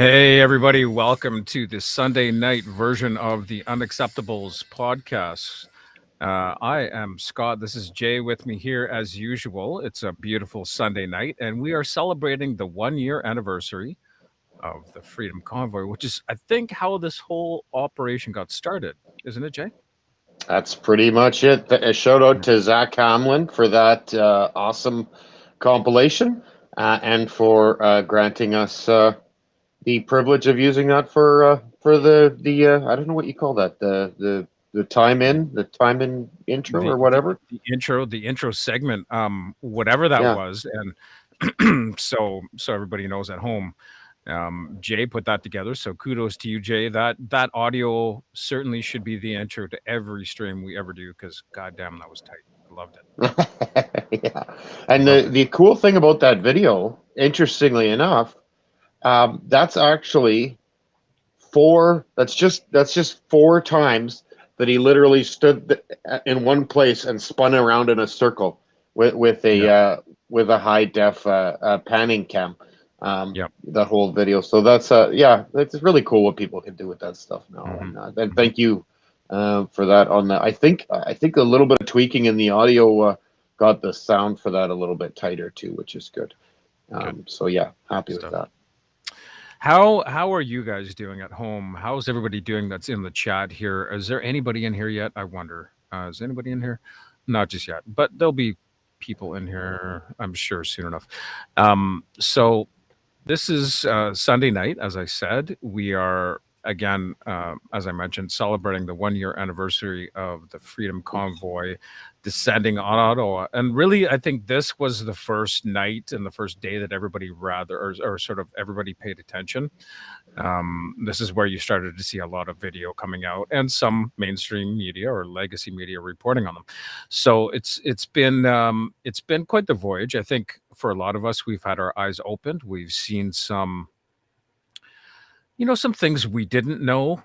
Hey, everybody, welcome to the Sunday night version of the Unacceptables podcast. I am Scott. This is Jay with me here as usual. It's a beautiful Sunday night, and we are celebrating the 1 year anniversary of the Freedom Convoy, which is, I think, how this whole operation got started, isn't it, Jay? That's pretty much it. A shout out to Zach Hamlin for that awesome compilation and for granting us the privilege of using that for the I don't know what you call that the time in intro The or the, whatever. the intro segment, whatever that Yeah, was, and so everybody knows at home. Jay put that together, so kudos to you, Jay. That audio certainly should be the intro to every stream we ever do because goddamn, that was tight. I loved it. yeah. And Loved it. the cool thing about that video, interestingly enough, that's actually four. That's just four times that he literally stood in one place and spun around in a circle Yeah, with a high def panning cam. yeah. That whole video. So that's yeah, it's really cool what people can do with that stuff now. Hmm. And Hmm. thank you for that. On that, I think a little bit of tweaking in the audio got the sound for that a little bit tighter too, which is good. Good So yeah, happy with stuff. that. How are you guys doing at home? How's everybody doing that's in the chat here? Is there anybody in here yet? I wonder. Is anybody in here? Not just yet, but there'll be people in here, I'm sure, soon enough. So this is Sunday night, as I said. We are, again, as I mentioned, celebrating the 1 year anniversary of the Freedom Convoy descending on Ottawa. And really, I think this was the first night and the first day that everybody or sort of everybody paid attention. This is where you started to see a lot of video coming out and some mainstream media or legacy media reporting on them. So it's been quite the voyage. I think for a lot of us, we've had our eyes opened. We've seen some things we didn't know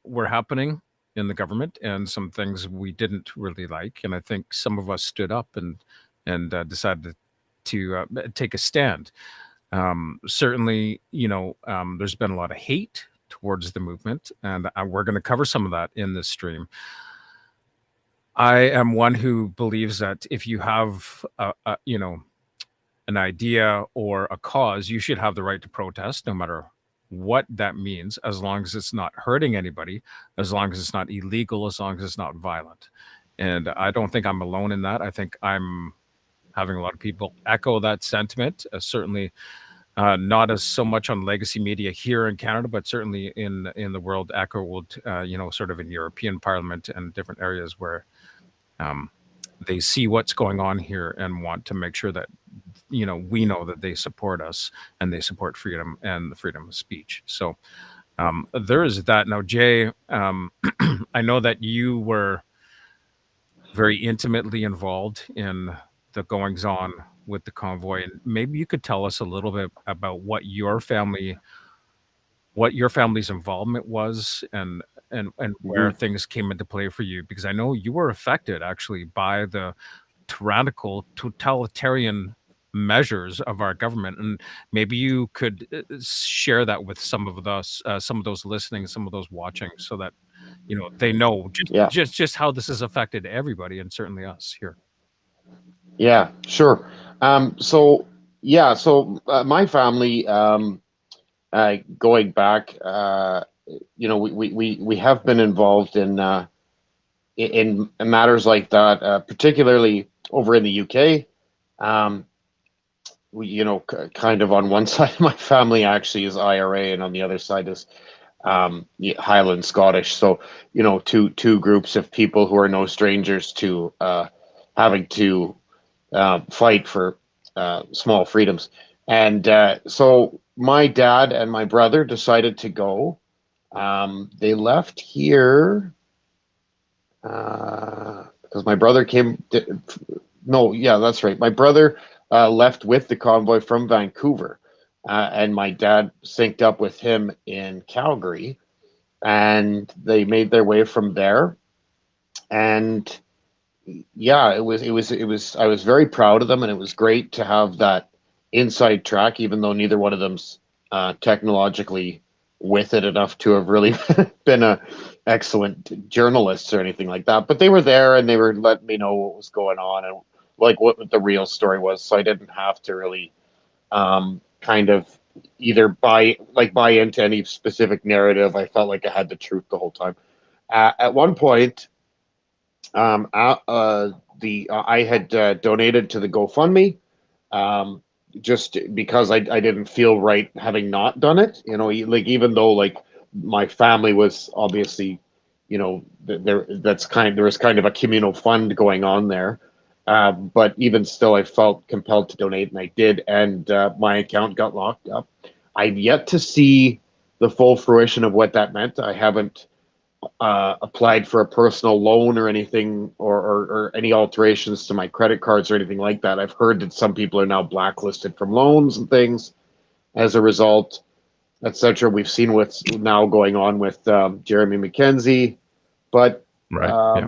were happening in the government, and some things we didn't really like. And I think some of us stood up and decided to take a stand. Certainly, there's been a lot of hate towards the movement, and we're going to cover some of that in this stream. I am one who believes that if you have an idea or a cause, you should have the right to protest, no matter what that means, as long as it's not hurting anybody, as long as it's not illegal, as long as it's not violent. And I don't think I'm alone in that. I think I'm having a lot of people echo that sentiment. Certainly, not as so much on legacy media here in Canada, but certainly in the world, echoed, sort of in European Parliament and different areas where um, they see what's going on here and want to make sure that we know that they support us and they support freedom and the freedom of speech. So there is that. Now, Jay, I know that you were very intimately involved in the goings on with the convoy, and maybe you could tell us a little bit about what your family's involvement was, and where Mhm. things came into play for you, because I know you were affected actually by the tyrannical, totalitarian measures of our government, and maybe you could share that with some of those listening, some of those watching, so that they know just Yeah. just just how this has affected everybody, and certainly us here. Yeah, sure. So yeah, so my family, going back, we have been involved in matters like that, particularly over in the UK. Um, kind of on one side of my family actually is IRA, and on the other side is Highland Scottish. So two groups of people who are no strangers to having to fight for small freedoms. And so my dad and my brother decided to go. They left here because my brother came. No, yeah, that's right. My brother left with the convoy from Vancouver, and my dad synced up with him in Calgary, and they made their way from there. And yeah, it was. I was very proud of them, and it was great to have that inside track, even though neither one of them's technologically with it enough to have really been a excellent journalists or anything like that. But they were there and they were letting me know what was going on and like what the real story was. So I didn't have to really kind of either buy into any specific narrative. I felt like I had the truth the whole time. At one point, I had donated to the GoFundMe, um, just because I didn't feel right having not done it. You know, like even though like my family was obviously, you know, there was kind of a communal fund going on there. But even still, I felt compelled to donate, and I did, and my account got locked up. I've yet to see the full fruition of what that meant. I haven't applied for a personal loan or anything, or any alterations to my credit cards or anything like that. I've heard that some people are now blacklisted from loans and things as a result, etc. We've seen what's now going on with Jeremy McKenzie, but Right.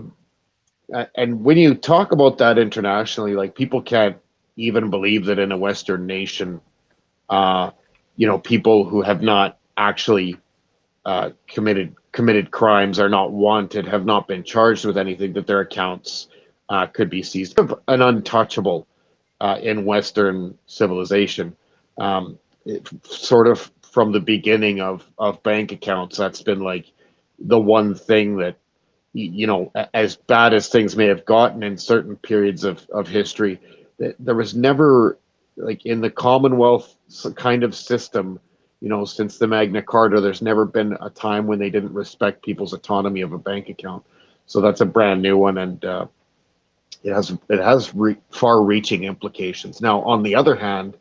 Yeah. and when you talk about that internationally, like people can't even believe that in a Western nation, uh, people who have not actually committed crimes, are not wanted, have not been charged with anything, that their accounts could be seized. An untouchable in Western civilization. Sort of from the beginning of bank accounts, that's been like the one thing that, as bad as things may have gotten in certain periods of history, that there was never, like in the Commonwealth kind of system, since the Magna Carta, there's never been a time when they didn't respect people's autonomy of a bank account. So that's a brand new one, and it has far-reaching implications. Now, on the other hand,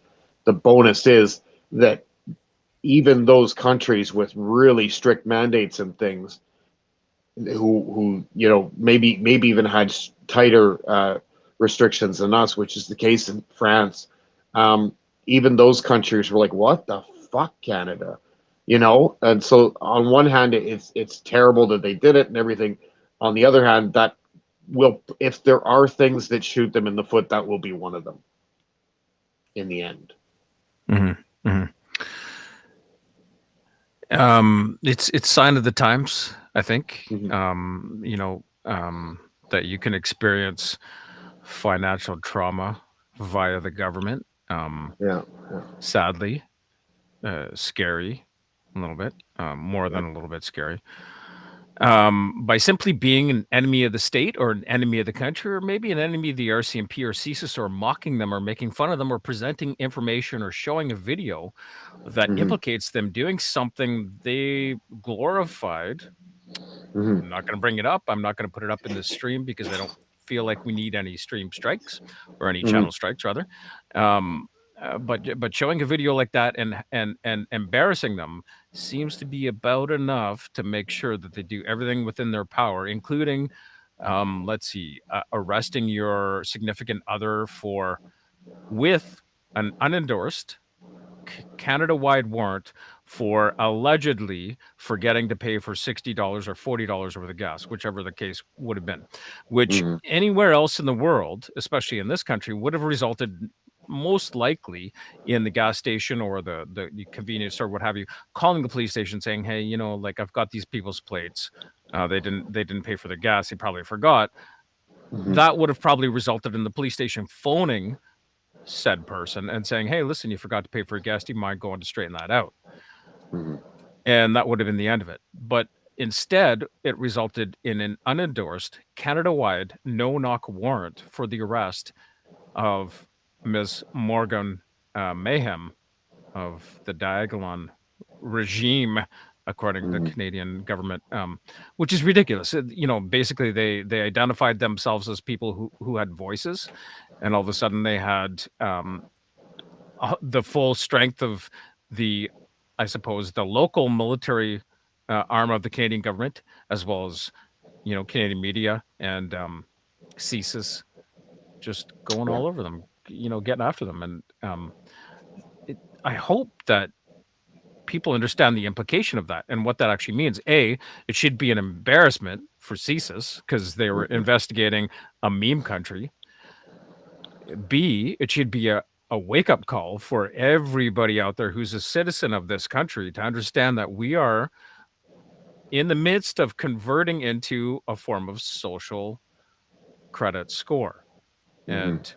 the bonus is that even those countries with really strict mandates and things, who maybe even had tighter restrictions than us, which is the case in France. Even those countries were like, "What the fuck, Canada?" And so on one hand, it's terrible that they did it and everything. On the other hand, that will, if there are things that shoot them in the foot, that will be one of them in the end. Mm-hmm. Mm-hmm. It's sign of the times, I think. That you can experience financial trauma via the government. Yeah, Sadly, scary, a little bit, more yeah. than a little bit scary. By simply being an enemy of the state or an enemy of the country, or maybe an enemy of the RCMP or CSIS, or mocking them or making fun of them or presenting information or showing a video that Mm-hmm. implicates them doing something they glorified. Mm-hmm. I'm not going to bring it up. I'm not going to put it up in this stream because I don't feel like we need any stream strikes, or any Mm-hmm. channel strikes rather. But showing a video like that and embarrassing them seems to be about enough to make sure that they do everything within their power, including, let's see, arresting your significant other with an unendorsed Canada-wide warrant for allegedly forgetting to pay for $60 or $40 over the gas, whichever the case would have been, which Mm-hmm. anywhere else in the world, especially in this country, would have resulted most likely in the gas station or the convenience store, what have you, calling the police station saying, "Hey, like I've got these people's plates. They didn't pay for the gas. They probably forgot." Mm-hmm. That would have probably resulted in the police station phoning said person and saying, "Hey, listen, you forgot to pay for a gas. Do you mind going to straighten that out?" Mm-hmm. And that would have been the end of it. But instead, it resulted in an unendorsed, Canada-wide, no-knock warrant for the arrest of Ms. Morgan Mayhem of the Diagolon regime, according to the Mm-hmm. Canadian government, which is ridiculous. Basically, they identified themselves as people who had voices, and all of a sudden they had the full strength of the, I suppose, the local military arm of the Canadian government, as well as Canadian media and CSIS, just going Yeah. all over them, getting after them. And I hope that people understand the implication of that and what that actually means. A, it should be an embarrassment for CSIS because they were Mm-hmm. investigating a meme country. B, it should be a wake-up call for everybody out there who's a citizen of this country to understand that we are in the midst of converting into a form of social credit score. And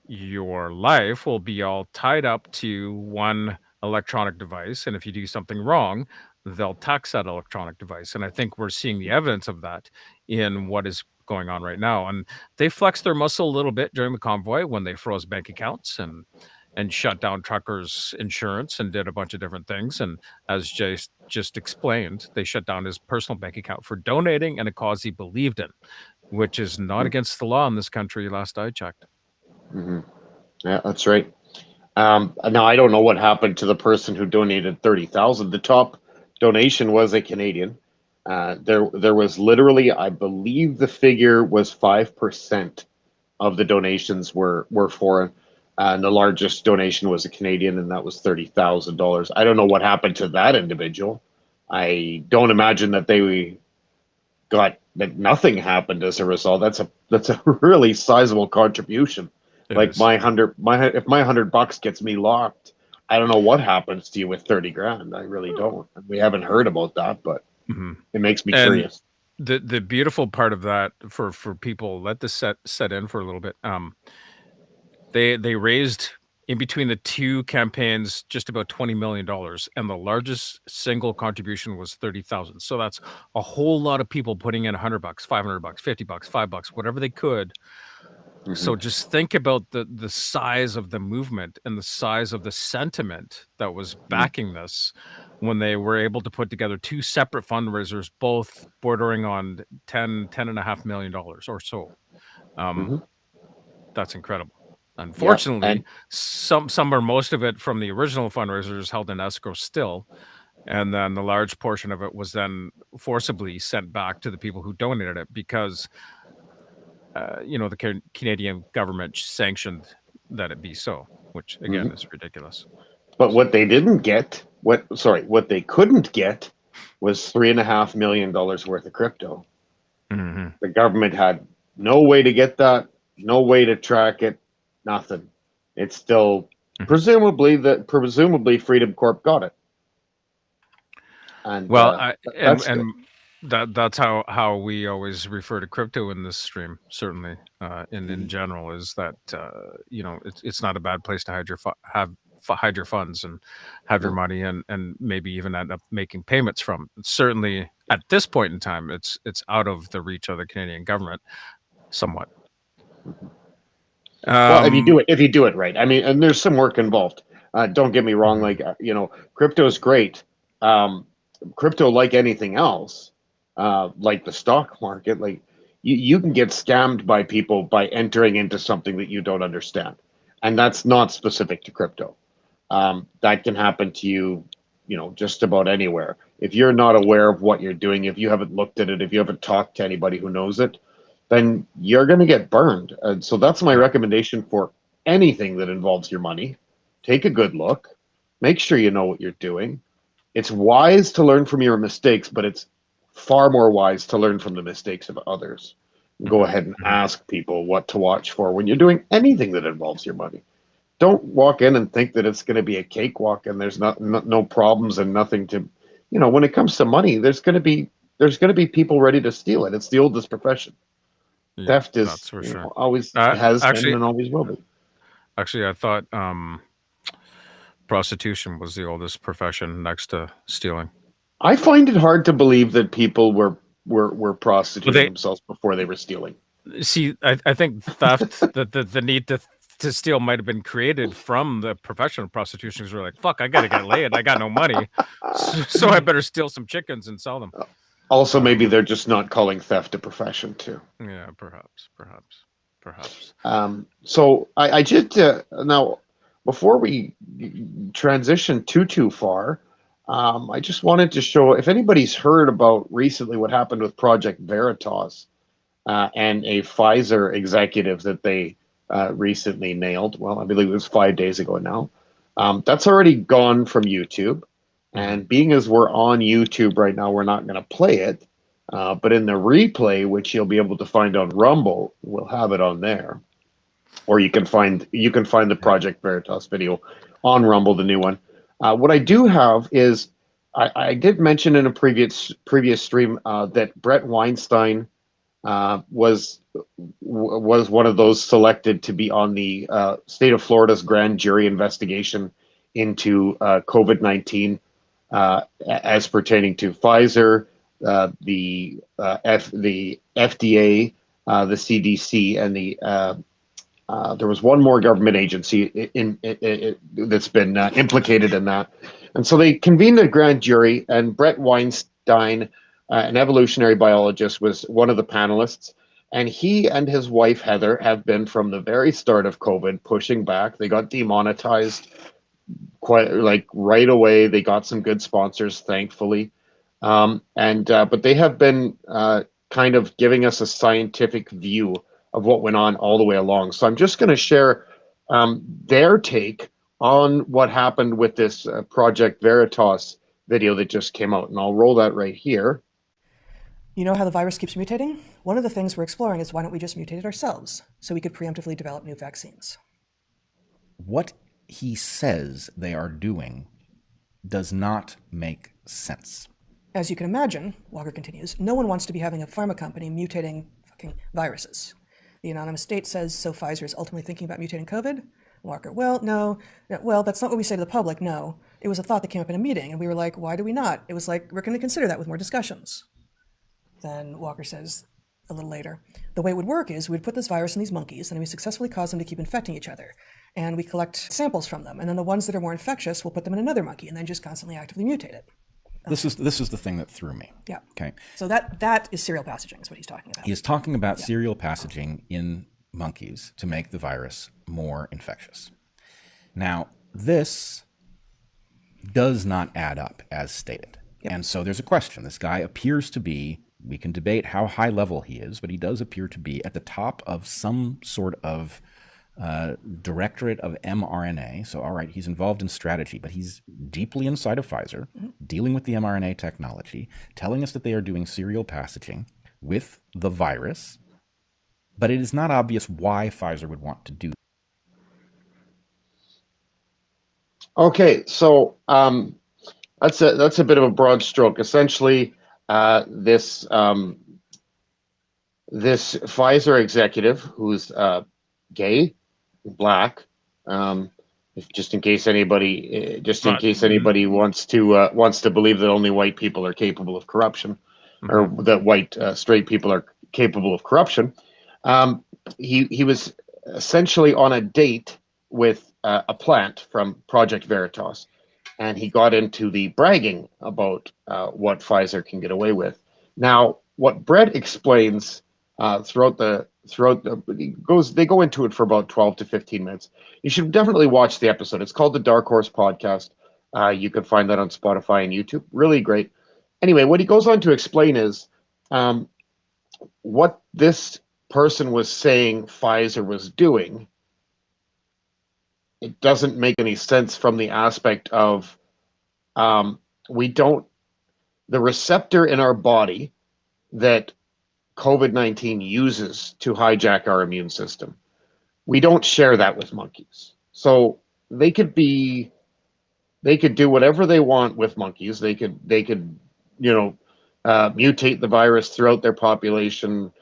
your life will be all tied up to one electronic device. And if you do something wrong, they'll tax that electronic device. And I think we're seeing the evidence of that in what is going on right now. And they flexed their muscle a little bit during the convoy when they froze bank accounts and shut down truckers' insurance and did a bunch of different things. And as Jay just explained, they shut down his personal bank account for donating in a cause he believed in, which is not against the law in this country, last I checked. Yeah, that's right. Now I don't know what happened to the person who donated 30,000. The top donation was a Canadian. There was literally, I believe the figure was 5% of the donations were foreign, and the largest donation was a Canadian, and that was $30,000. I don't know what happened to that individual. I don't imagine that that nothing happened as a result. That's a really sizable contribution. Like if my $100 gets me locked, I don't know what happens to you with 30 grand. I really don't. We haven't heard about that, but it makes me curious. The beautiful part of that for people, let this set in for a little bit. They raised in between the two campaigns just about $20 million, and the largest single contribution was 30,000. So that's a whole lot of people putting in $100, $500, $50, $5, whatever they could. So just think about the size of the movement and the size of the sentiment that was backing this when they were able to put together two separate fundraisers, both bordering on $10.5 million or so. That's incredible. Unfortunately, some or most of it from the original fundraisers held in escrow still. And then the large portion of it was then forcibly sent back to the people who donated it because the Canadian government sanctioned that it be so, which again is ridiculous. But what they didn't get, what they couldn't get was $3.5 million worth of crypto. The government had no way to get that, no way to track it, nothing. It's still presumably Freedom Corp got it. And that's how we always refer to crypto in this stream. Certainly, in general, is that it's not a bad place to hide your funds and have your money and maybe even end up making payments from. Certainly, at this point in time, it's out of the reach of the Canadian government, somewhat. Well, if you do it right, I mean, and there's some work involved. Don't get me wrong. Like crypto is great. Crypto, like anything else, like the stock market, like you can get scammed by people by entering into something that you don't understand, and that's not specific to crypto. That can happen to you, just about anywhere. If you're not aware of what you're doing, if you haven't looked at it, if you haven't talked to anybody who knows it, then you're going to get burned. And so that's my recommendation for anything that involves your money. Take a good look. Make sure you know what you're doing. It's wise to learn from your mistakes, but it's far more wise to learn from the mistakes of others. Go ahead and ask people what to watch for when you're doing anything that involves your money. Don't walk in and think that it's going to be a cakewalk and there's no problems and nothing to, when it comes to money, there's going to be people ready to steal it. It's the oldest profession. Theft is for sure. Always has been and always will be. Actually, I thought prostitution was the oldest profession next to stealing. I find it hard to believe that people were prostituting themselves before they were stealing. See, I think theft, the need to steal might have been created from the profession of prostitution because we're like, fuck, I gotta get laid. I got no money. So I better steal some chickens and sell them. Also, maybe they're just not calling theft a profession too. Yeah, perhaps. So I just now, before we transition too far, I just wanted to show if anybody's heard about recently what happened with Project Veritas and a Pfizer executive that they recently nailed. Well, I believe it was 5 days ago now. That's already gone from YouTube. And being as we're on YouTube right now, we're not going to play it. But in the replay, which you'll be able to find on Rumble, we'll have it on there. or you can find the Project Veritas video on Rumble, the new one. What I do have is I did mention in a previous stream that Brett Weinstein was one of those selected to be on the state of Florida's grand jury investigation into COVID-19 as pertaining to Pfizer, the FDA, the CDC, and there was one more government agency that's been implicated in that. And so they convened a grand jury, and Brett Weinstein, an evolutionary biologist, was one of the panelists. And he and his wife, Heather, have been from the very start of COVID pushing back. They got demonetized quite right away. They got some good sponsors, thankfully. But they have been kind of giving us a scientific view of what went on all the way along. So I'm just going to share their take on what happened with this Project Veritas video that just came out. And I'll roll that right here. You know how the virus keeps mutating? One of the things we're exploring is why don't we just mutate it ourselves so we could preemptively develop new vaccines? What he says they are doing does not make sense. As you can imagine, Walker continues, no one wants to be having a pharma company mutating fucking viruses. The anonymous state says, so Pfizer is ultimately thinking about mutating COVID? Walker, well, no. Well, that's not what we say to the public, no. It was a thought that came up in a meeting, and we were like, why do we not? It was like, we're going to consider that with more discussions. Then Walker says a little later, the way it would work is we'd put this virus in these monkeys, and then we successfully cause them to keep infecting each other. And we collect samples from them, and then the ones that are more infectious, we'll put them in another monkey, and then just constantly actively mutate it. This is the thing that threw me. Yeah. Okay. So that is serial passaging is what he's talking about. He is talking about serial passaging in monkeys to make the virus more infectious. Now, this does not add up as stated. Yep. And so there's a question. This guy appears to be, we can debate how high level he is, but he does appear to be at the top of some sort of directorate of mRNA. So, all right, he's involved in strategy, but he's deeply inside of Pfizer, dealing with the mRNA technology, telling us that they are doing serial passaging with the virus, but it is not obvious why Pfizer would want to do that. Okay, so that's a bit of a broad stroke. Essentially, this Pfizer executive who's gay, black, just in case anybody wants to believe that only white people are capable of corruption, or that white straight people are capable of corruption. He was essentially on a date with a plant from Project Veritas, and he got into the bragging about what Pfizer can get away with. Now, what Brett explains they go into it for about 12 to 15 minutes. You should definitely watch the episode. It's called the Dark Horse Podcast. You can find that on Spotify and YouTube. Really great. Anyway, what he goes on to explain is what this person was saying Pfizer was doing. It doesn't make any sense from the aspect of the receptor in our body that COVID-19 uses to hijack our immune system. We don't share that with monkeys. So they could do whatever they want with monkeys. They could mutate the virus throughout their population,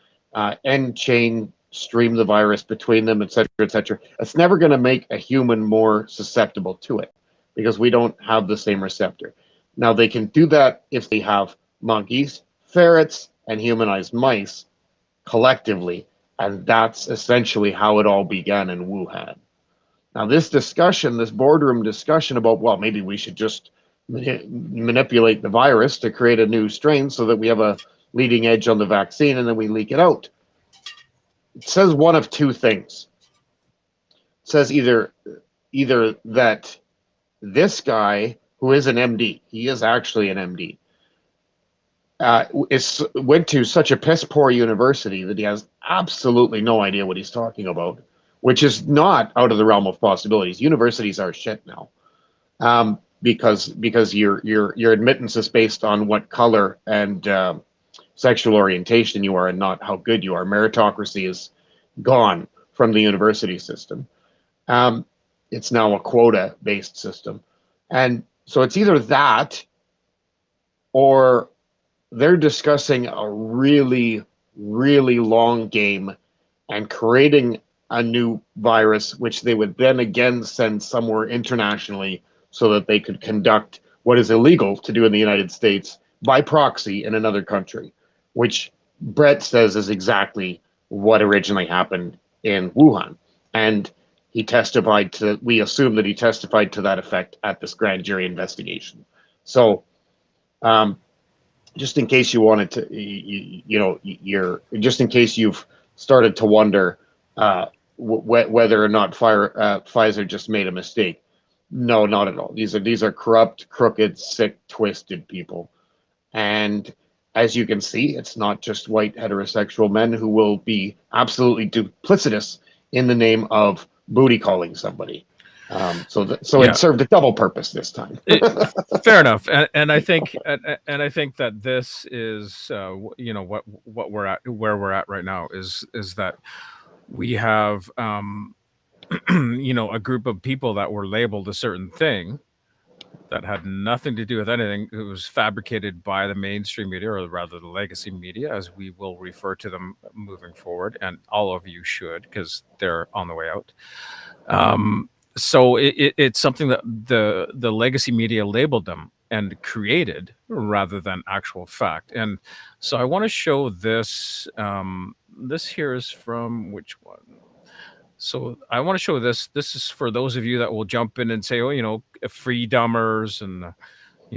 end chain stream the virus between them, et cetera, et cetera. It's never going to make a human more susceptible to it because we don't have the same receptor. Now, they can do that if they have monkeys, ferrets, and humanized mice collectively, and that's essentially how it all began in Wuhan. Now, this boardroom discussion about, well, maybe we should just manipulate the virus to create a new strain so that we have a leading edge on the vaccine and then we leak it out. It says one of two things. It says either that this guy, who is an MD, he is actually an MD, went to such a piss poor university that he has absolutely no idea what he's talking about, which is not out of the realm of possibilities. Universities are shit now, because your admittance is based on what color and sexual orientation you are, and not how good you are. Meritocracy is gone from the university system. It's now a quota-based system. And so it's either that or they're discussing a really, really long game and creating a new virus, which they would then again send somewhere internationally so that they could conduct what is illegal to do in the United States by proxy in another country, which Brett says is exactly what originally happened in Wuhan. And he testified to, we assume that he testified to that effect at this grand jury investigation. So, just in case you wanted to, just in case you've started to wonder whether or not Pfizer just made a mistake. No, not at all. These are corrupt, crooked, sick, twisted people. And as you can see, it's not just white heterosexual men who will be absolutely duplicitous in the name of booty calling somebody. So it served a double purpose this time. Fair enough, and I think that this is what we're at, where we're at right now is that we have a group of people that were labeled a certain thing that had nothing to do with anything. It was fabricated by the mainstream media, or rather the legacy media, as we will refer to them moving forward, and all of you should, because they're on the way out. So it's something that the legacy media labeled them and created rather than actual fact. And so I want to show this. This here is from which one? So I want to show this. This is for those of you that will jump in and say, oh, freedomers and,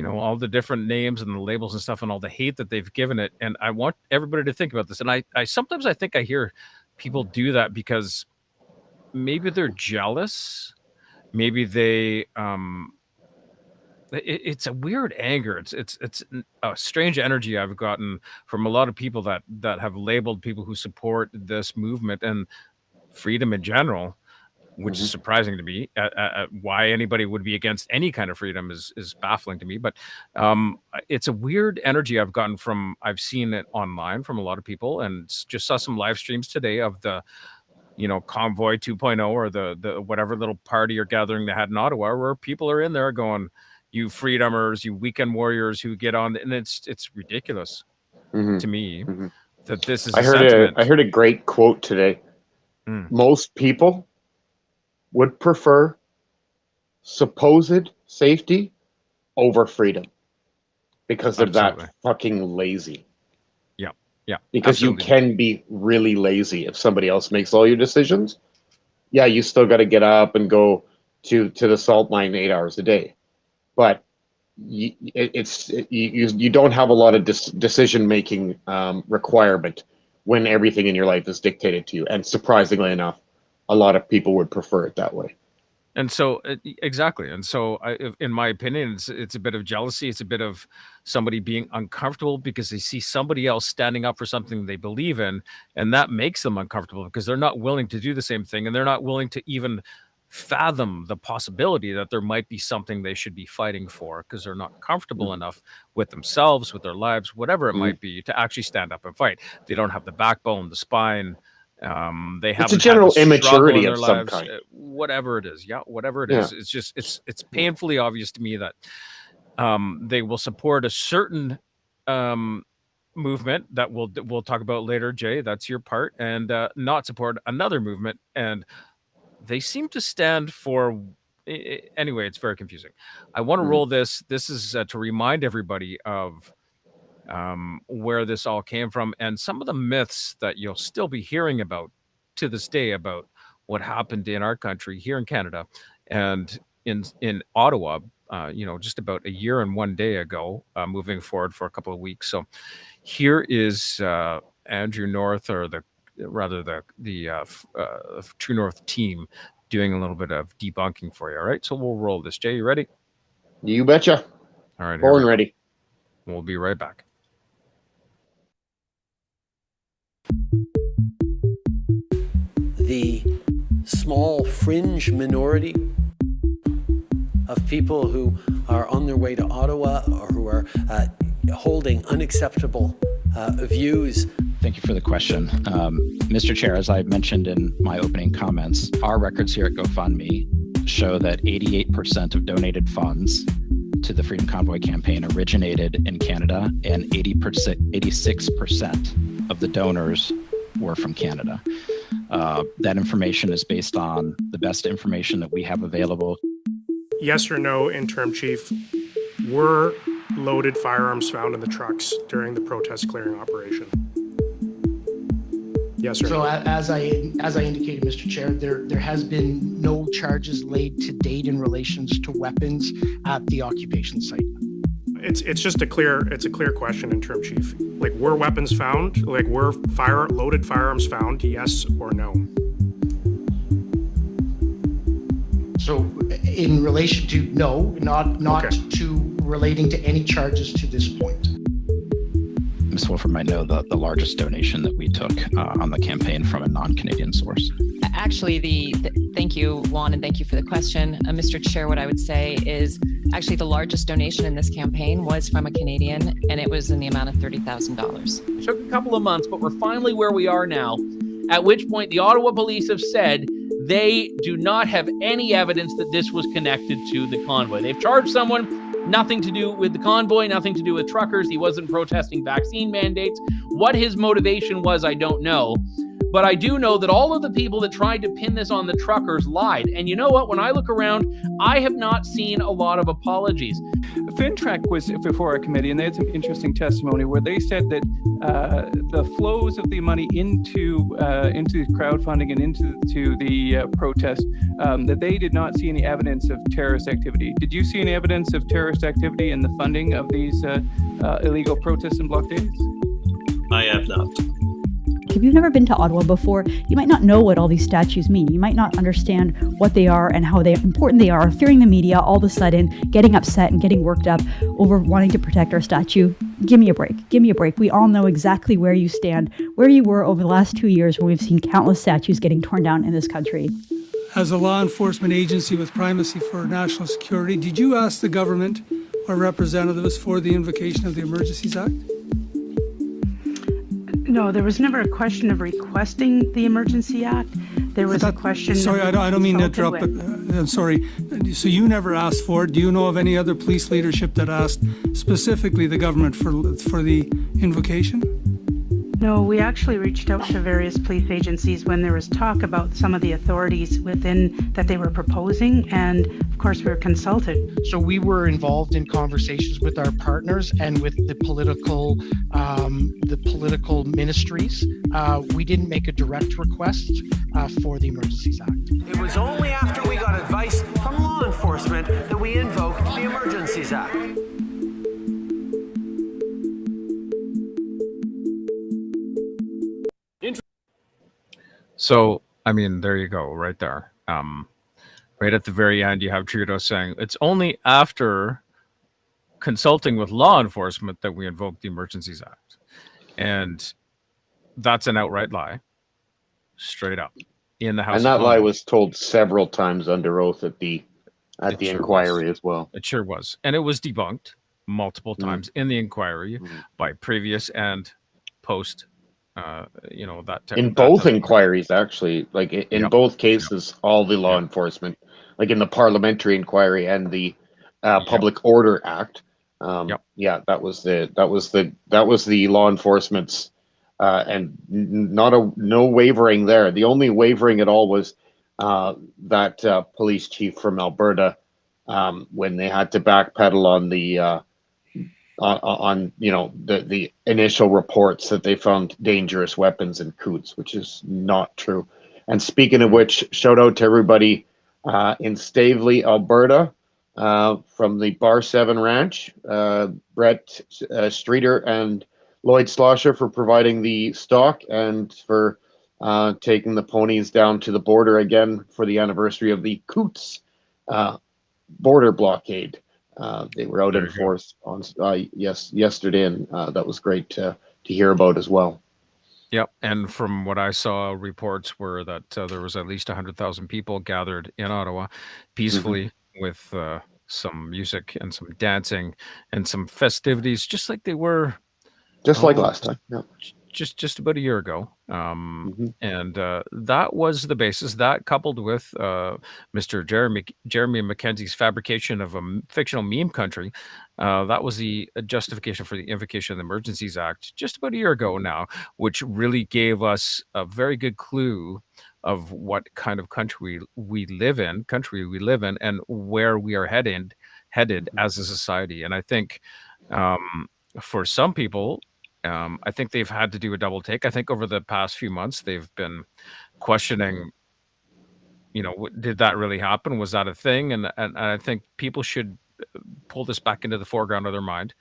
all the different names and the labels and stuff and all the hate that they've given it. And I want everybody to think about this. And I sometimes I think I hear people do that because maybe they're jealous. Maybe they, it's a weird anger. It's a strange energy I've gotten from a lot of people that have labeled people who support this movement and freedom in general, which is surprising to me. Why anybody would be against any kind of freedom is baffling to me. But it's a weird energy I've seen it online from a lot of people, and just saw some live streams today of the Convoy 2.0 or the whatever little party or gathering they had in Ottawa, where people are in there going, you freedomers, you weekend warriors who get on, and it's ridiculous to me that this is I heard a great quote today. Most people would prefer supposed safety over freedom because they're that fucking lazy. Yeah. Because absolutely. You can be really lazy if somebody else makes all your decisions. Yeah, you still got to get up and go to the salt mine 8 hours a day. But you don't have a lot of decision-making requirement when everything in your life is dictated to you. And surprisingly enough, a lot of people would prefer it that way. And so exactly. And so in my opinion, it's a bit of jealousy. It's a bit of somebody being uncomfortable because they see somebody else standing up for something they believe in, and that makes them uncomfortable because they're not willing to do the same thing, and they're not willing to even fathom the possibility that there might be something they should be fighting for because they're not comfortable enough with themselves, with their lives, whatever it might be, to actually stand up and fight. They don't have the backbone, the spine. They have a general immaturity of some kind. Whatever it is, whatever it is. It's just it's painfully obvious to me that they will support a certain movement that we'll talk about later. Jay, that's your part, and not support another movement, and they seem to stand for. Anyway, it's very confusing. I want to roll this. This is to remind everybody of where this all came from and some of the myths that you'll still be hearing about to this day about what happened in our country here in Canada and in Ottawa, just about a year and 1 day ago, moving forward for a couple of weeks. So here is Andrew North, or the True North team, doing a little bit of debunking for you. All right, so we'll roll this. Jay, you ready? You betcha. All right, born ready. We'll be right back. The small fringe minority of people who are on their way to Ottawa or who are holding unacceptable views Thank you for the question. Mr. Chair, as I mentioned in my opening comments, our records here at GoFundMe show that 88% of donated funds to the Freedom Convoy campaign originated in Canada, and 86% of the donors were from Canada. That information is based on the best information that we have available. Yes or no, Interim Chief, were loaded firearms found in the trucks during the protest clearing operation? Yes or So no? as I indicated, Mr. Chair, there has been no charges laid to date in relations to weapons at the occupation site. It's just a clear question, Interim Chief. Like, were weapons found? Like, were loaded firearms found? Yes or no? So in relation to no, not Okay. to relating to any charges to this point. Ms. Wolford might know the largest donation that we took on the campaign from a non-Canadian source. Actually, thank you, Juan, and thank you for the question. Mr. Chair, what I would say is actually the largest donation in this campaign was from a Canadian, and it was in the amount of $30,000. It took a couple of months, but we're finally where we are now, at which point the Ottawa police have said they do not have any evidence that this was connected to the convoy. They've charged someone, nothing to do with the convoy, nothing to do with truckers. He wasn't protesting vaccine mandates. What his motivation was, I don't know. But I do know that all of the people that tried to pin this on the truckers lied. And you know what? When I look around, I have not seen a lot of apologies. FinTrack was before our committee, and they had some interesting testimony where they said that the flows of the money into crowdfunding and into the protest, that they did not see any evidence of terrorist activity. Did you see any evidence of terrorist activity in the funding of these illegal protests and blockades? I have not. If you've never been to Ottawa before, you might not know what all these statues mean. You might not understand what they are and how important they are. Fearing the media, all of a sudden getting upset and getting worked up over wanting to protect our statue. Give me a break. Give me a break. We all know exactly where you stand, where you were over the last 2 years when we've seen countless statues getting torn down in this country. As a law enforcement agency with primacy for national security, did you ask the government or representatives for the invocation of the Emergencies Act? No, there was never a question of requesting the Emergency Act. There was a question. Sorry, I don't mean to interrupt, but I'm sorry. So you never asked for it. Do you know of any other police leadership that asked specifically the government for the invocation? No, we actually reached out to various police agencies when there was talk about some of the authorities within that they were proposing, and of course we were consulted. So we were involved in conversations with our partners and with the political ministries. We didn't make a direct request for the Emergencies Act. It was only after we got advice from law enforcement that we invoked the Emergencies Act. So, I mean, there you go, right there. Right at the very end, you have Trudeau saying it's only after consulting with law enforcement that we invoked the Emergencies Act. And that's an outright lie, straight up, in the House. And that lie was told several times under oath at the inquiry as well. It sure was. And it was debunked multiple times in the inquiry by previous and post in both inquiries, actually, like in both cases, all the law enforcement, like in the parliamentary inquiry and the Public Order Act, that was the law enforcement's and no wavering there. The only wavering at all was that police chief from Alberta when they had to backpedal on the the initial reports that they found dangerous weapons in Coutts, which is not true. And speaking of which, shout out to everybody in Stavely, Alberta, from the Bar 7 Ranch, Brett Streeter and Lloyd Slosher for providing the stock and for taking the ponies down to the border again for the anniversary of the Coutts border blockade. They were out in force on yesterday, and that was great to hear about as well. Yep, and from what I saw, reports were that there was at least 100,000 people gathered in Ottawa peacefully with some music and some dancing and some festivities, just like they were. Just like last time. Yeah. just about a year ago, and that was the basis. That coupled with Mr. Jeremy Mackenzie's fabrication of a fictional meme country, that was the justification for the invocation of the Emergencies Act just about a year ago now, which really gave us a very good clue of what kind of country we live in, and where we are headed as a society. And I think for some people, I think they've had to do a double take. I think over the past few months, they've been questioning, did that really happen? Was that a thing? And I think people should pull this back into the foreground of their mind,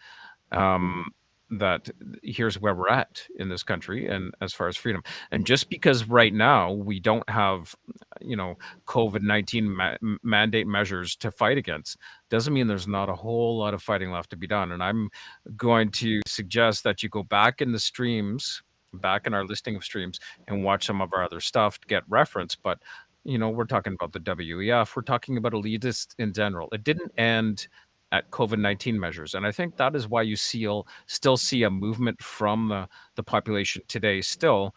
that here's where we're at in this country and as far as freedom. And just because right now we don't have, COVID-19 mandate measures to fight against, doesn't mean there's not a whole lot of fighting left to be done. And I'm going to suggest that you go back in the streams, back in our listing of streams, and watch some of our other stuff to get reference. But we're talking about the WEF, we're talking about elitists in general. It didn't end at COVID-19 measures. And I think that is why you still see a movement from the population today still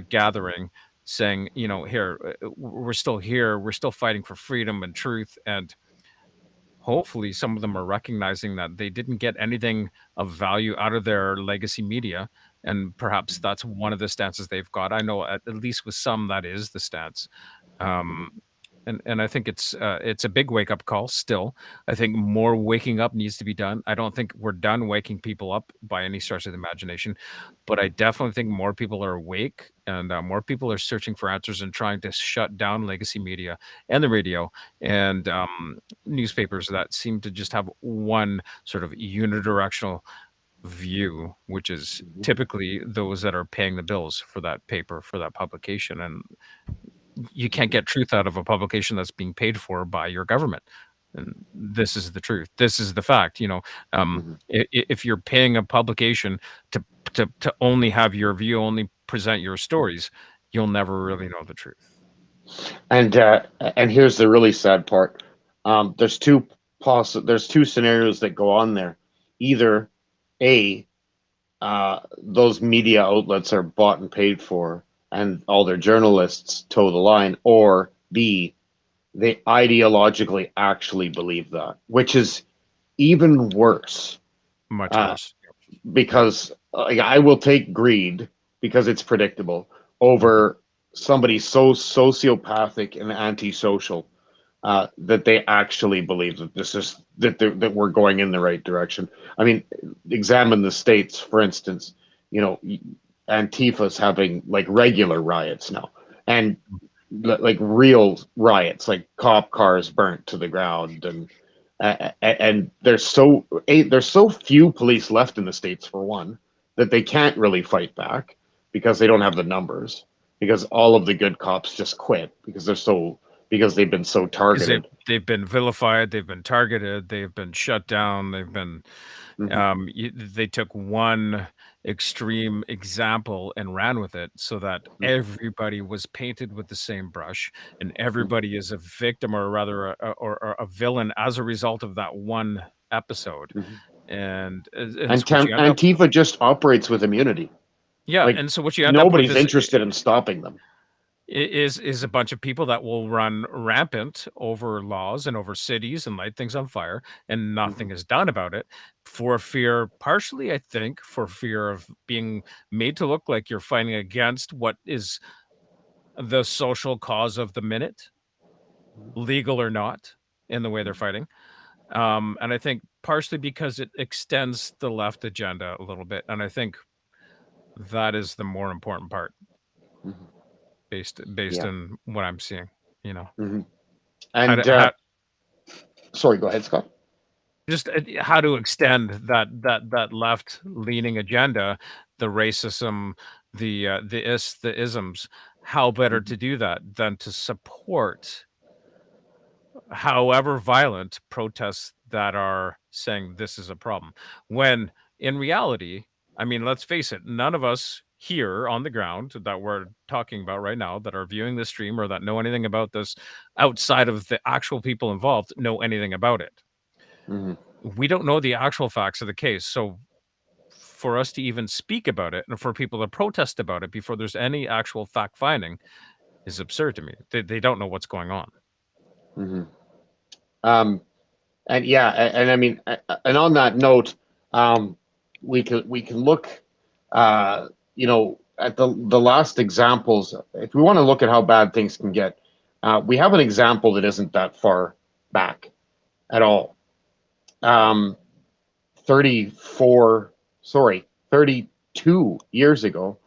gathering, saying, here, we're still here, we're still fighting for freedom and truth. And hopefully some of them are recognizing that they didn't get anything of value out of their legacy media. And perhaps that's one of the stances they've got. I know at least with some, that is the stance. And I think it's a big wake-up call still. I think more waking up needs to be done. I don't think we're done waking people up by any stretch of the imagination, but I definitely think more people are awake, and more people are searching for answers and trying to shut down legacy media and the radio and newspapers that seem to just have one sort of unidirectional view, which is typically those that are paying the bills for that paper, for that publication. And you can't get truth out of a publication that's being paid for by your government. And this is the truth. This is the fact. If you're paying a publication to only have your view, only present your stories, you'll never really know the truth. And here's the really sad part. There's two scenarios that go on there. Either A, those media outlets are bought and paid for, and all their journalists toe the line, or B, they ideologically actually believe that, which is even worse. Much worse. Because I will take greed, because it's predictable, over somebody so sociopathic and antisocial that they actually believe that that we're going in the right direction. I mean, examine the States, for instance. Antifa's having like regular riots now, and like real riots, like cop cars burnt to the ground, and there's so few police left in the States, for one, that they can't really fight back because they don't have the numbers, because all of the good cops just quit because they've been so targeted. They've been vilified, they've been targeted, they've been shut down, they've been they took one extreme example and ran with it, so that everybody was painted with the same brush, and everybody is a victim, or rather or a villain, as a result of that one episode. And Antifa just operates with immunity. Yeah, and so what you end up with nobody's interested in stopping them. Is a bunch of people that will run rampant over laws and over cities and light things on fire, and nothing is done about it, for fear, partially, I think, for fear of being made to look like you're fighting against what is the social cause of the minute, legal or not, in the way they're fighting. And I think partially because it extends the left agenda a little bit, and I think that is the more important part. Based on what I'm seeing, And sorry, go ahead, Scott. Just how to extend that left leaning agenda, the racism, the isms. How better to do that than to support, however violent, protests that are saying this is a problem, when in reality, I mean, let's face it, none of us here on the ground that we're talking about right now, that are viewing this stream or that know anything about this outside of the actual people involved, know anything about it. We don't know the actual facts of the case. So for us to even speak about it and for people to protest about it before there's any actual fact finding is absurd to me. They don't know what's going on. Mm-hmm. And yeah, and I mean, and on that note, we can look, you know, at the last examples. If we want to look at how bad things can get, we have an example that isn't that far back at all. 32 years ago,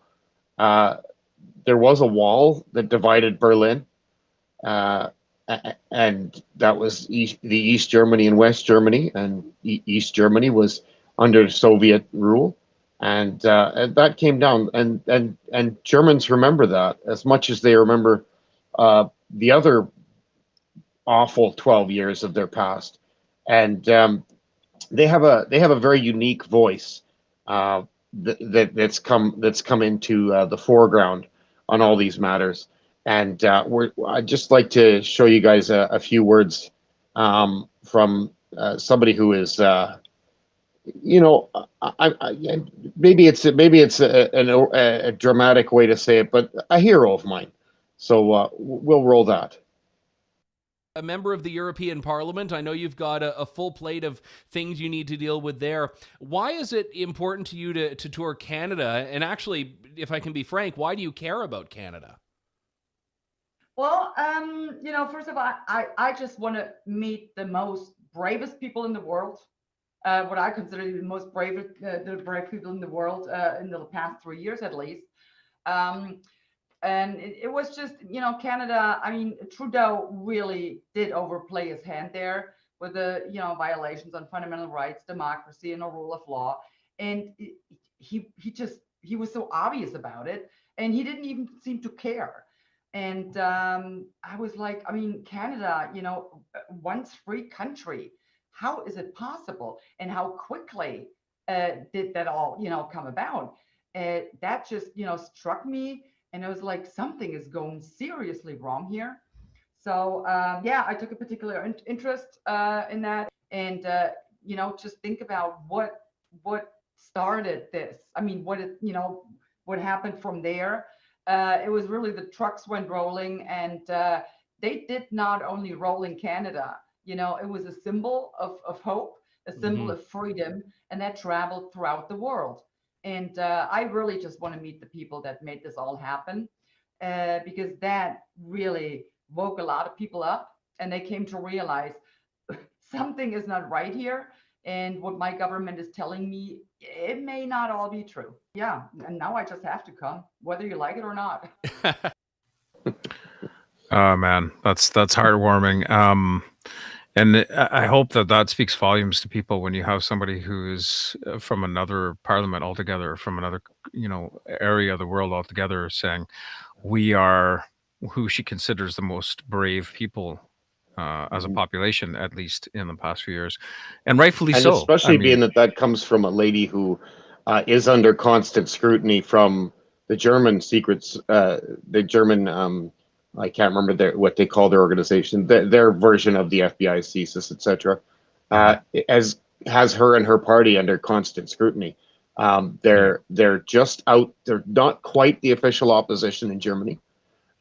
there was a wall that divided Berlin. And that was the East Germany and West Germany, and East Germany was under Soviet rule, and that came down. And Germans remember that as much as they remember the other awful 12 years of their past. And they have a very unique voice that's come into the foreground on all these matters. And I'd just like to show you guys a few words from somebody who is, you know, maybe it's a dramatic way to say it, but a hero of mine. So we'll roll that. A member of the European Parliament. I know you've got a full plate of things you need to deal with there. Why is it important to you to tour Canada? And actually, if I can be frank, why do you care about Canada? Well, you know, first of all, I just want to meet the most bravest people in the world. What I consider the most brave people in the world in the past 3 years, at least. And it was just, you know, Canada. I mean, Trudeau really did overplay his hand there with the, you know, violations on fundamental rights, democracy, and the rule of law. And he was so obvious about it, and he didn't even seem to care. And I was like, I mean, Canada, you know, once free country, how is it possible? And how quickly did that all, you know, come about? That just, you know, struck me. And I was like, something is going seriously wrong here. So yeah, I took a particular interest in that. And, you know, just think about what started this. I mean, what happened from there. It was really the trucks went rolling, and they did not only roll in Canada. You know, it was a symbol of hope, a symbol of freedom, and that traveled throughout the world. And I really just want to meet the people that made this all happen, because that really woke a lot of people up, and they came to realize something is not right here. And what my government is telling me, it may not all be true. Yeah, and now I just have to come, whether you like it or not. Oh man, that's heartwarming. And I hope that speaks volumes to people when you have somebody who's from another parliament altogether, from another, you know, area of the world altogether, saying we are who she considers the most brave people as a population, at least in the past few years, and rightfully so. Especially being that comes from a lady who is under constant scrutiny from the German secrets, the German, I can't remember what they call their organization, their version of the FBI, CSIS, etc. As has her and her party under constant scrutiny. They're just out. They're not quite the official opposition in Germany.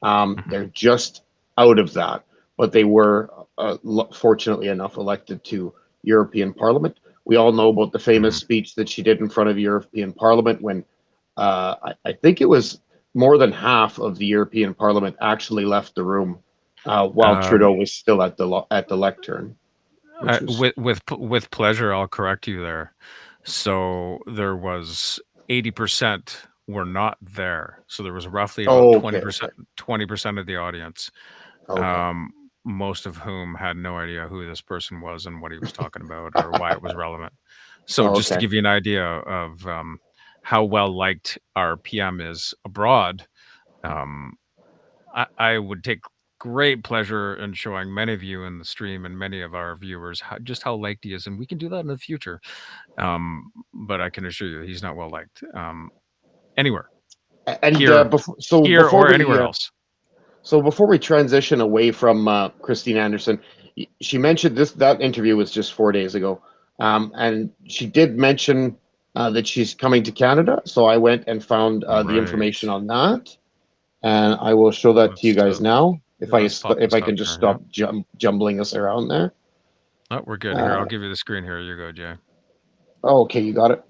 They're just out of that. But they were, fortunately enough, elected to European Parliament. We all know about the famous speech that she did in front of European Parliament when I think it was more than half of the European Parliament actually left the room while Trudeau was still at the lectern. With pleasure, I'll correct you there. So there was 80% were not there. So there was roughly about 20% of the audience. Most of whom had no idea who this person was and what he was talking about or why it was relevant. So just to give you an idea of how well liked our PM is abroad, I would take great pleasure in showing many of you in the stream and many of our viewers just how liked he is, and we can do that in the future. But I can assure you, he's not well liked anywhere. And here, before or anywhere else. So before we transition away from Christine Anderson, she mentioned that interview was just 4 days ago, and she did mention that she's coming to Canada. So I went and found the information on that, and I will show that to you guys now. If I can just stop jumbling us around there. Oh, we're good. Here, I'll give you the screen here. You go, Jay. Oh, okay, you got it.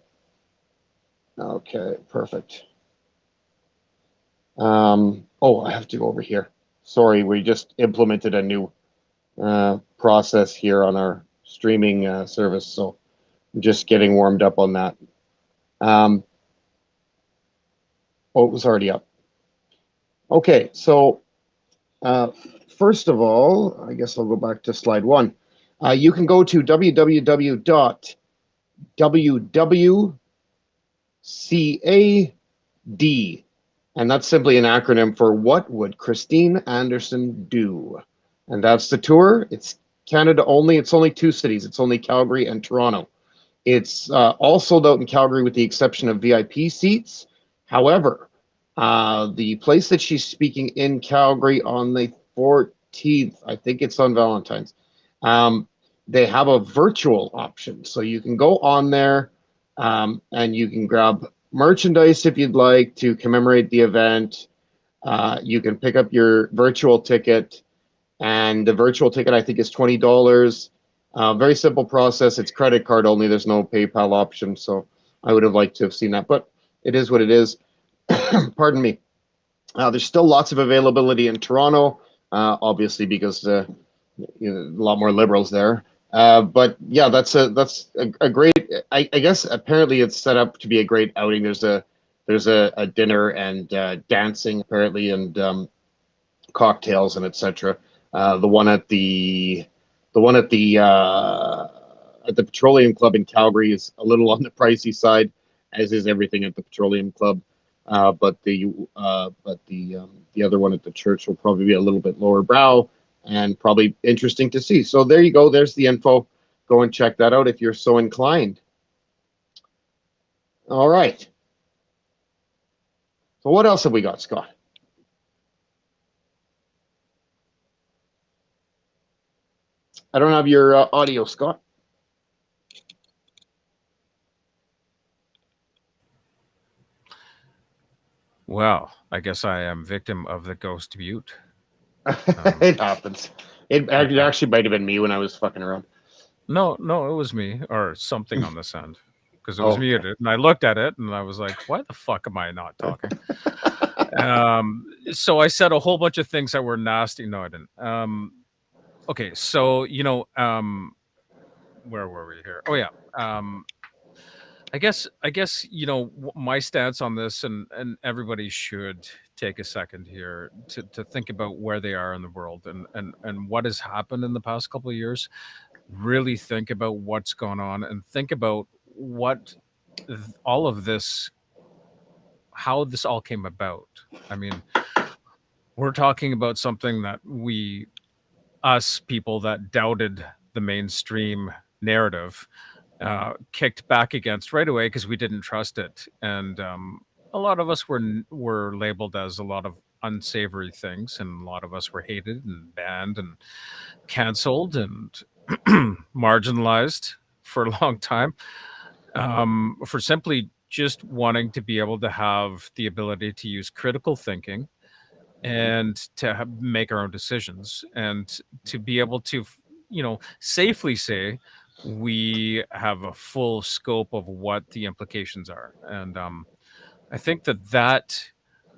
Okay, perfect. Oh, I have to go over here. Sorry, we just implemented a new process here on our streaming service, so I'm just getting warmed up on that. Oh, it was already up. Okay, so first of all, I guess I'll go back to slide 1. You can go to www.WWCAD, and that's simply an acronym for What Would Christine Anderson Do? And that's the tour. It's Canada only. It's only 2 cities. It's only Calgary and Toronto. It's all sold out in Calgary with the exception of VIP seats. However, the place that she's speaking in Calgary on the 14th, I think it's on Valentine's, they have a virtual option. So you can go on there and you can grab merchandise if you'd like to commemorate the event. You can pick up your virtual ticket, and the virtual ticket I think is $20. Very simple process. It's credit card only. There's no PayPal option. So I would have liked to have seen that, but it is what it is. Pardon me. There's still lots of availability in Toronto, obviously because a lot more liberals there. But yeah, that's a great. I guess apparently it's set up to be a great outing. There's a dinner and dancing apparently, and cocktails and etc. The one at the Petroleum Club in Calgary is a little on the pricey side, as is everything at the Petroleum Club. But the other one at the church will probably be a little bit lower brow and probably interesting to see. So there you go. There's the info. Go and check that out if you're so inclined. All right. So what else have we got, Scott? I don't have your audio, Scott. Well, I guess I am victim of the Ghost Butte. It happens. It actually might have been me when I was fucking around. No, it was me or something on this end because it was muted. And I looked at it and I was like, why the fuck am I not talking? So I said a whole bunch of things that were nasty. No, I didn't. Okay, so, where were we here? Oh, yeah. I guess, my stance on this, and everybody should take a second here to think about where they are in the world and what has happened in the past couple of years. Really think about what's going on and think about what all of this, how this all came about. I mean, we're talking about something that us people that doubted the mainstream narrative kicked back against right away because we didn't trust it, and a lot of us were labeled as a lot of unsavory things, and a lot of us were hated and banned and canceled and marginalized for a long time for simply just wanting to be able to have the ability to use critical thinking and to make our own decisions and to be able to, safely say we have a full scope of what the implications are. And I think that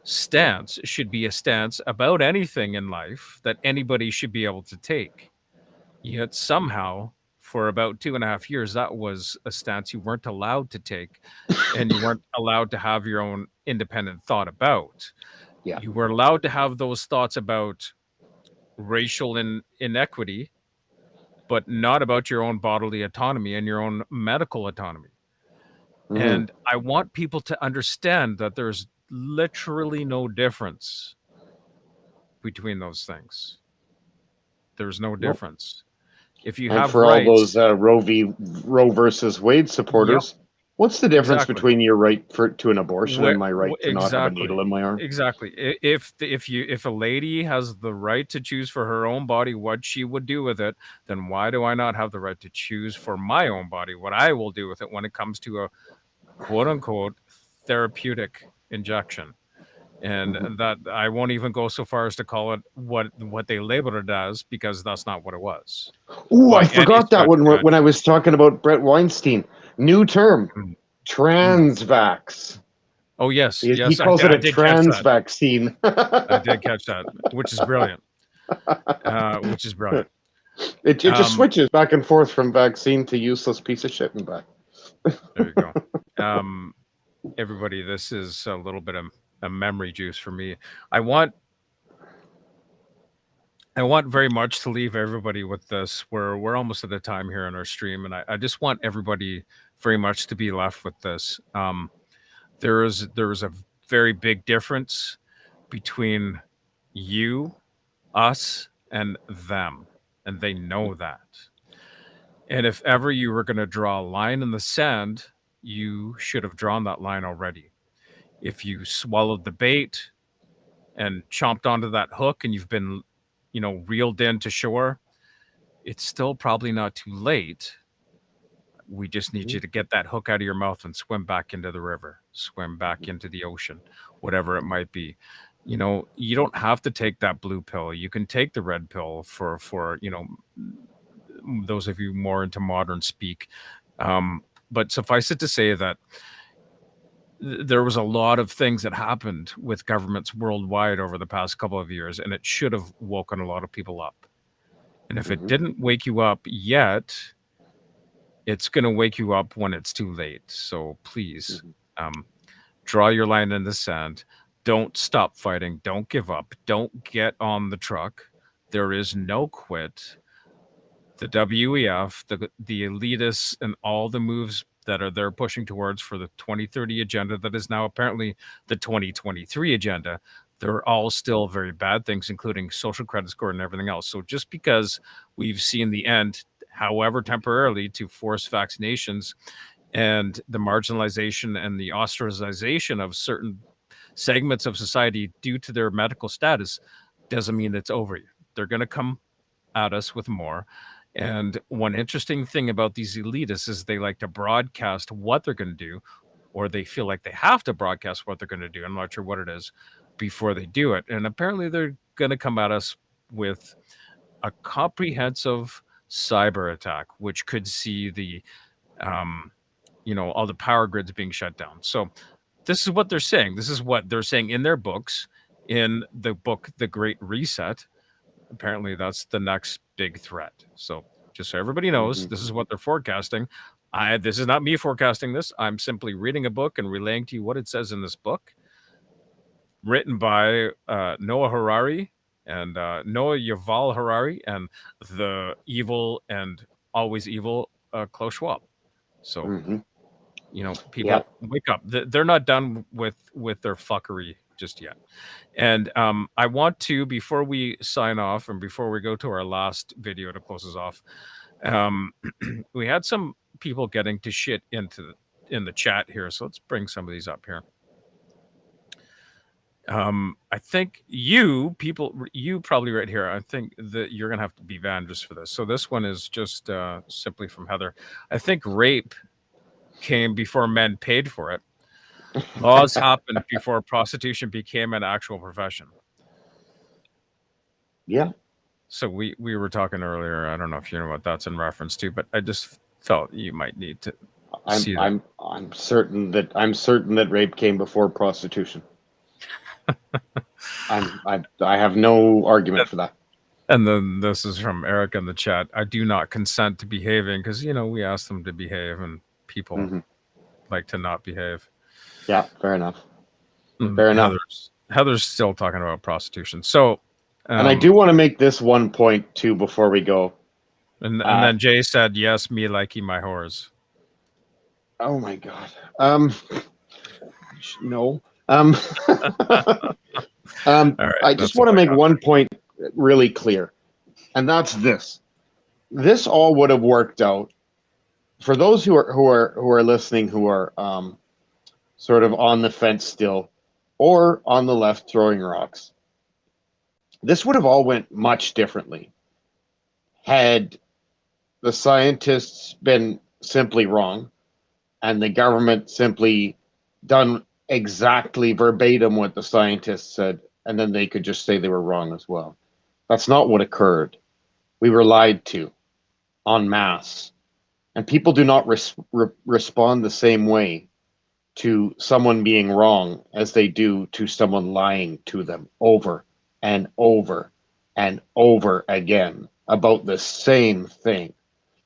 stance should be a stance about anything in life that anybody should be able to take. Yet somehow, for about 2.5 years, that was a stance you weren't allowed to take, and you weren't allowed to have your own independent thought about. Yeah. You were allowed to have those thoughts about racial inequity, but not about your own bodily autonomy and your own medical autonomy. Mm-hmm. And I want people to understand that there's literally no difference between those things. There's no difference. If you have for rights, all those Roe versus Wade supporters, what's the difference between your right to an abortion and my right to not have a needle in my arm? Exactly. If a lady has the right to choose for her own body what she would do with it, then why do I not have the right to choose for my own body what I will do with it when it comes to quote unquote therapeutic injection. And that I won't even go so far as to call it what they labeled it as, because that's not what it was. Ooh, By I any forgot that stretch one of when I was talking about Brett Weinstein. New term, transvax. Oh yes, He yes, calls I it a did catch trans that. vaccine. I did catch that, which is brilliant. Which is brilliant. It just switches back and forth from vaccine to useless piece of shit and back. There you go. Everybody, this is a little bit of a memory juice for me. I want very much to leave everybody with this. We're almost at the time here in our stream, and I just want everybody very much to be left with this. There is a very big difference between you, us, and them, and they know that. And if ever you were going to draw a line in the sand, you should have drawn that line already. If you swallowed the bait and chomped onto that hook and you've been, reeled in to shore, it's still probably not too late. We just need you to get that hook out of your mouth and swim back into the river, swim back into the ocean, whatever it might be. You don't have to take that blue pill. You can take the red pill for those of you more into modern speak. But suffice it to say that there was a lot of things that happened with governments worldwide over the past couple of years, and it should have woken a lot of people up. And if it didn't wake you up yet, it's going to wake you up when it's too late. So please, draw your line in the sand. Don't stop fighting. Don't give up. Don't get on the truck. There is no quit. The WEF, the elitists, and all the moves that they're pushing towards for the 2030 agenda that is now apparently the 2023 agenda, they're all still very bad things, including social credit score and everything else. So just because we've seen the end, however temporarily, to forced vaccinations and the marginalization and the ostracization of certain segments of society due to their medical status, doesn't mean it's over. They're going to come at us with more. And one interesting thing about these elitists is they like to broadcast what they're going to do, or they feel like they have to broadcast what they're going to do. I'm not sure what it is before they do it. And apparently they're going to come at us with a comprehensive cyber attack, which could see the, all the power grids being shut down. So this is what they're saying. This is what they're saying in their books, in the book, The Great Reset. Apparently that's the next big threat. So just so everybody knows, this is what they're forecasting. This is not me forecasting this. I'm simply reading a book and relaying to you what it says in this book, written by Noah Harari and Noah Yuval Harari and the evil and always evil Klaus Schwab. So, people wake up. They're not done with their fuckery just yet. And I want to, before we sign off and before we go to our last video to close us off, we had some people getting to shit in the chat here. So let's bring some of these up here. I think you probably right here, I think that you're going to have to be Vanders for this. So this one is just simply from Heather. I think rape came before men paid for it. Laws happened before prostitution became an actual profession. Yeah. So we were talking earlier. I don't know if you know what that's in reference to, but I just felt you might need to see that. I'm certain that rape came before prostitution. I have no argument for that. And then this is from Eric in the chat. I do not consent to behaving, because we asked them to behave, and people like to not behave. Yeah, fair enough. Fair enough. Heather's still talking about prostitution. So, and I do want to make this one point too before we go. And then Jay said, "Yes, me likey my whores." Oh my God. No. Right, I just want to make one point really clear, and that's this. This all would have worked out for those who are listening, who are sort of on the fence still, or on the left throwing rocks. This would have all went much differently had the scientists been simply wrong, and the government simply done exactly verbatim what the scientists said, and then they could just say they were wrong as well. That's not what occurred. We were lied to en masse. And people do not respond the same way to someone being wrong as they do to someone lying to them over and over and over again about the same thing.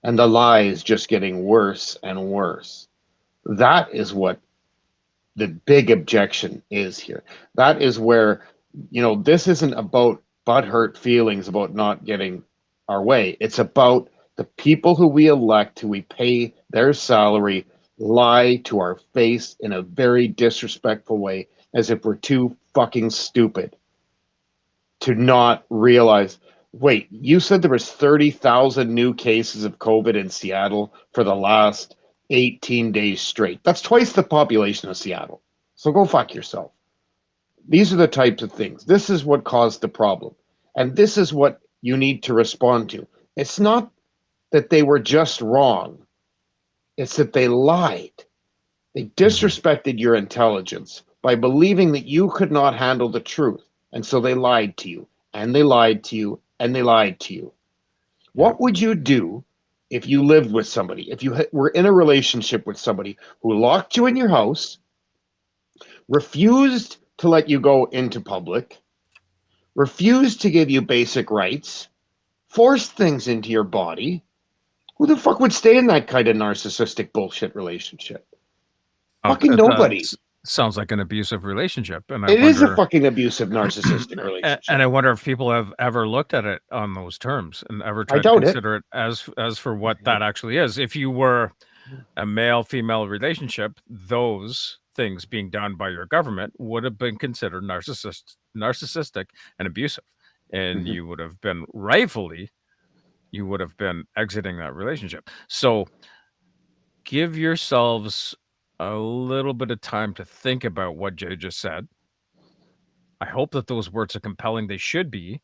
And the lie is just getting worse and worse. That is what the big objection is here. That is where, this isn't about butthurt feelings about not getting our way. It's about the people who we elect, who we pay their salary, lie to our face in a very disrespectful way, as if we're too fucking stupid to not realize, wait, you said there was 30,000 new cases of COVID in Seattle for the last 18 days straight. That's twice the population of Seattle. So go fuck yourself. These are the types of things. This is what caused the problem. And this is what you need to respond to. It's not that they were just wrong. It's that they lied. They disrespected your intelligence by believing that you could not handle the truth. And so they lied to you, and they lied to you, and they lied to you. What would you do if you lived with somebody, if you were in a relationship with somebody who locked you in your house, refused to let you go into public, refused to give you basic rights, forced things into your body? Who the fuck would stay in that kind of narcissistic bullshit relationship? Fucking nobody. Sounds like an abusive relationship. And it is a fucking abusive narcissistic relationship. And I wonder if people have ever looked at it on those terms and ever tried to consider it as for what that actually is. If you were a male-female relationship, those things being done by your government would have been considered narcissistic and abusive. And you would have been you would have been exiting that relationship. So give yourselves a little bit of time to think about what Jay just said. I hope that those words are compelling. They should be.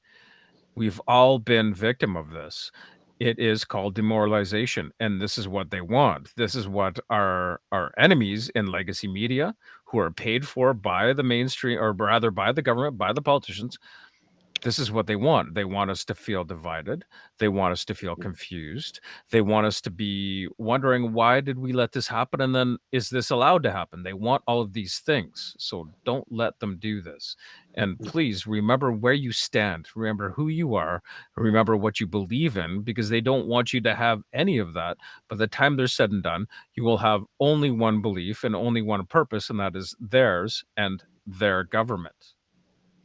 We've all been victim of this. It is called demoralization, and this is what they want. This is what our enemies in legacy media, who are paid for by the mainstream, or rather by the government, by the politicians, this is what they want. They want us to feel divided. They want us to feel confused. They want us to be wondering, why did we let this happen? And then, is this allowed to happen? They want all of these things. So don't let them do this. And please remember where you stand. Remember who you are. Remember what you believe in, because they don't want you to have any of that. By the time they're said and done, you will have only one belief and only one purpose, and that is theirs and their government.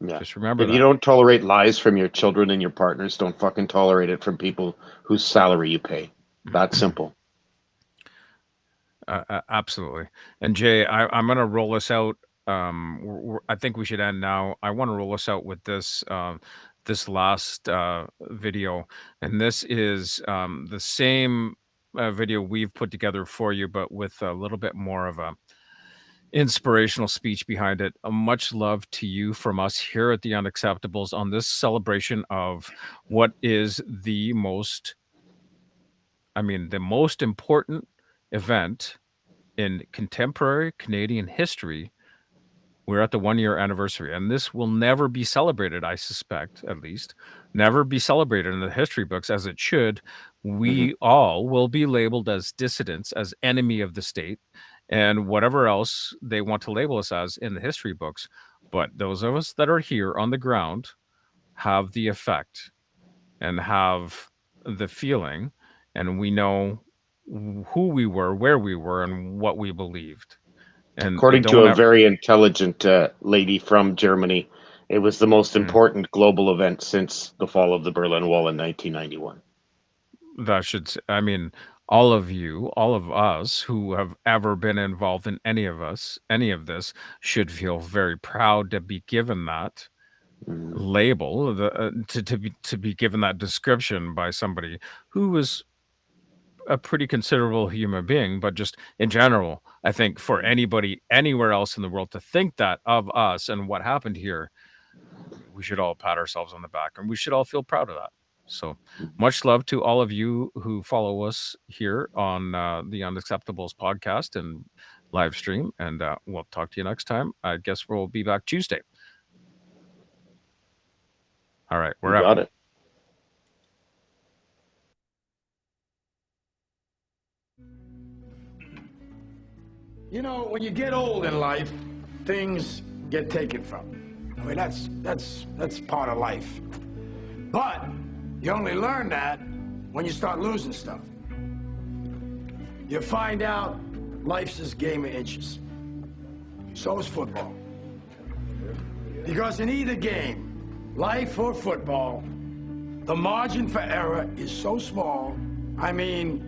Yeah. Just remember that. You don't tolerate lies from your children and your partners. Don't fucking tolerate it from people whose salary you pay. That simple. Absolutely. And Jay, I'm going to roll us out. I think we should end now. I want to roll us out with this this last video, and this is the same video we've put together for you, but with a little bit more of a inspirational speech behind it. Much love to you from us here at The Unacceptables on this celebration of what is the most important event in contemporary Canadian history. We're at the 1-year anniversary, and this will never be celebrated, I suspect, at least, never be celebrated in the history books as it should. We all will be labeled as dissidents, as enemy of the state, and whatever else they want to label us as in the history books. But those of us that are here on the ground have the effect and have the feeling, and we know who we were, where we were, and what we believed. And according to a very intelligent lady from Germany, it was the most important global event since the fall of the Berlin Wall in 1991. That should, all of you, all of us who have ever been involved in any of this should feel very proud to be given that label, to be given that description by somebody who was a pretty considerable human being. But just in general, I think for anybody anywhere else in the world to think that of us and what happened here, we should all pat ourselves on the back, and we should all feel proud of that. So much love to all of you who follow us here on the Unacceptables podcast and live stream. And we'll talk to you next time. I guess we'll be back Tuesday. All right. We're out. Got it. You know, when you get old in life, things get taken from you. I mean, that's part of life. But you only learn that when you start losing stuff. You find out life's this game of inches. So is football. Because in either game, life or football, the margin for error is so small. I mean,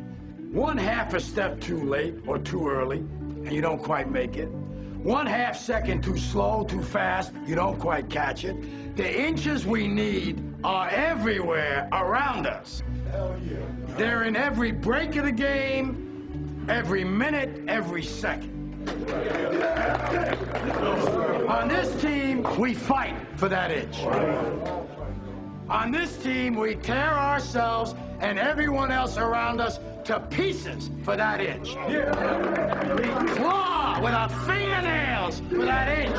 1/2 a step too late or too early, and you don't quite make it. 1/2 second too slow, too fast, you don't quite catch it. The inches we need are everywhere around us. Hell yeah. They're in every break of the game, every minute, every second. On this team, we fight for that inch. On this team, we tear ourselves and everyone else around us to pieces for that inch. We claw with our fingernails for that inch.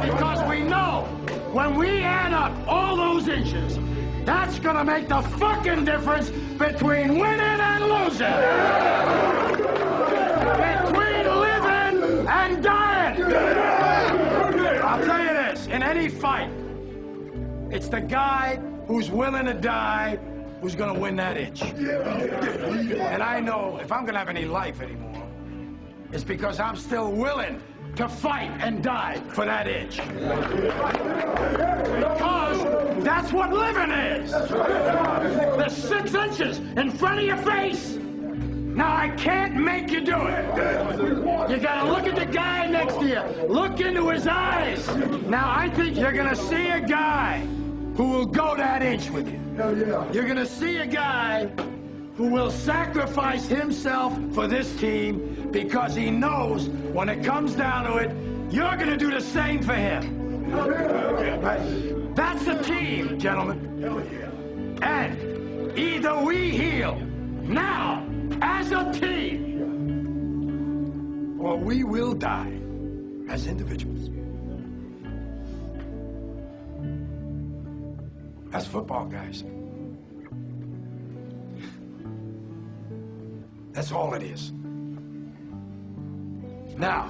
Because we know when we add up all those inches, that's gonna make the fucking difference between winning and losing. Between living and dying. I'll tell you this, in any fight, it's the guy who's willing to die who's gonna win that inch. And I know if I'm gonna have any life anymore, it's because I'm still willing to fight and die for that inch. Because that's what living is. The 6 inches in front of your face. Now, I can't make you do it. You gotta look at the guy next to you. Look into his eyes. Now, I think you're gonna see a guy who will go that inch with you. You're gonna see a guy who will sacrifice himself for this team because he knows when it comes down to it, you're gonna do the same for him. That's the team, gentlemen. And either we heal now as a team, or we will die as individuals. That's football, guys. That's all it is. Now,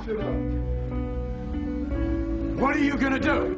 what are you gonna do?